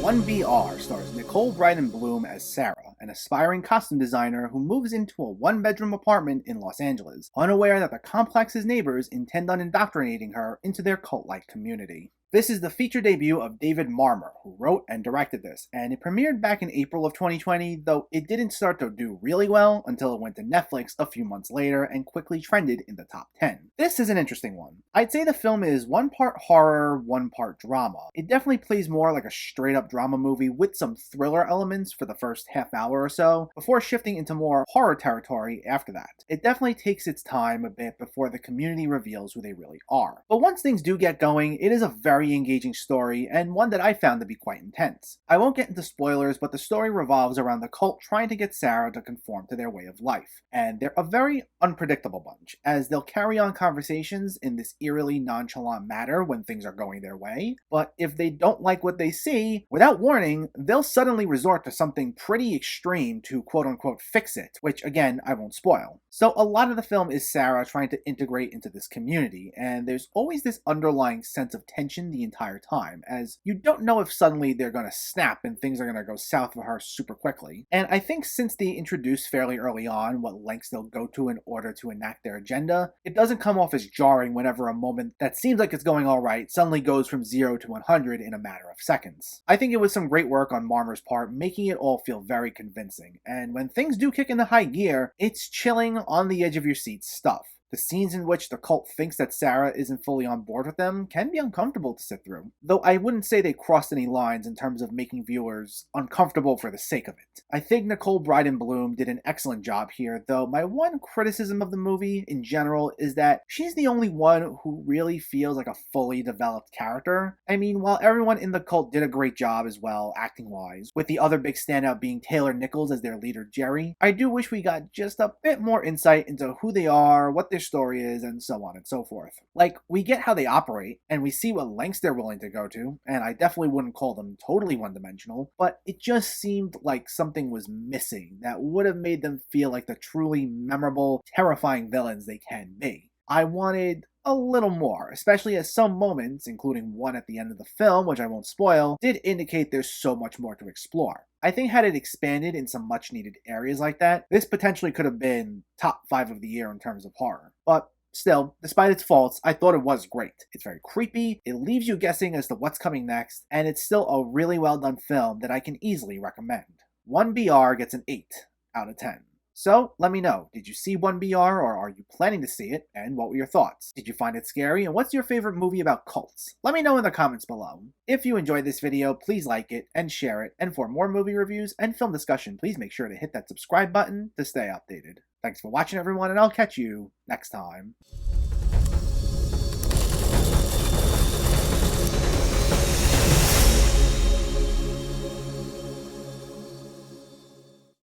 1BR stars Nicole Brydon Bloom as Sarah, an aspiring costume designer who moves into a one-bedroom apartment in Los Angeles, unaware that the complex's neighbors intend on indoctrinating her into their cult-like community. This is the feature debut of David Marmer, who wrote and directed this, and it premiered back in April of 2020, though it didn't start to do really well until it went to Netflix a few months later and quickly trended in the top 10. This is an interesting one. I'd say the film is one part horror, one part drama. It definitely plays more like a straight-up drama movie with some thriller elements for the first half hour or so, before shifting into more horror territory after that. It definitely takes its time a bit before the community reveals who they really are. But once things do get going, it is a very engaging story, and one that I found to be quite intense. I won't get into spoilers, but the story revolves around the cult trying to get Sarah to conform to their way of life. And they're a very unpredictable bunch, as they'll carry on conversations in this eerily nonchalant manner when things are going their way, but if they don't like what they see, without warning, they'll suddenly resort to something pretty extreme to quote-unquote fix it, which again, I won't spoil. So a lot of the film is Sarah trying to integrate into this community, and there's always this underlying sense of tension the entire time, as you don't know if suddenly they're going to snap and things are going to go south for her super quickly. And I think since they introduce fairly early on what lengths they'll go to in order to enact their agenda, it doesn't come off as jarring whenever a moment that seems like it's going alright suddenly goes from 0 to 100 in a matter of seconds. I think it was some great work on Marmer's part, making it all feel very convincing, and when things do kick into high gear, it's chilling, on the edge of your seat stuff. The scenes in which the cult thinks that Sarah isn't fully on board with them can be uncomfortable to sit through, though I wouldn't say they crossed any lines in terms of making viewers uncomfortable for the sake of it. I think Nicole Brydon Bloom did an excellent job here, though my one criticism of the movie in general is that she's the only one who really feels like a fully developed character. I mean, while everyone in the cult did a great job as well, acting-wise, with the other big standout being Taylor Nichols as their leader Jerry, I do wish we got just a bit more insight into who they are, what their story is, and so on and so forth. Like, we get how they operate, and we see what lengths they're willing to go to, and I definitely wouldn't call them totally one-dimensional, but it just seemed like something was missing that would have made them feel like the truly memorable, terrifying villains they can be. I wanted a little more, especially as some moments, including one at the end of the film, which I won't spoil, did indicate there's so much more to explore. I think had it expanded in some much needed areas like that, this potentially could have been top 5 of the year in terms of horror. But still, despite its faults, I thought it was great. It's very creepy, it leaves you guessing as to what's coming next, and it's still a really well done film that I can easily recommend. 1BR gets an 8 out of 10. So, let me know, did you see 1BR, or are you planning to see it, and what were your thoughts? Did you find it scary, and what's your favorite movie about cults? Let me know in the comments below. If you enjoyed this video, please like it and share it, and for more movie reviews and film discussion, please make sure to hit that subscribe button to stay updated. Thanks for watching everyone, and I'll catch you next time.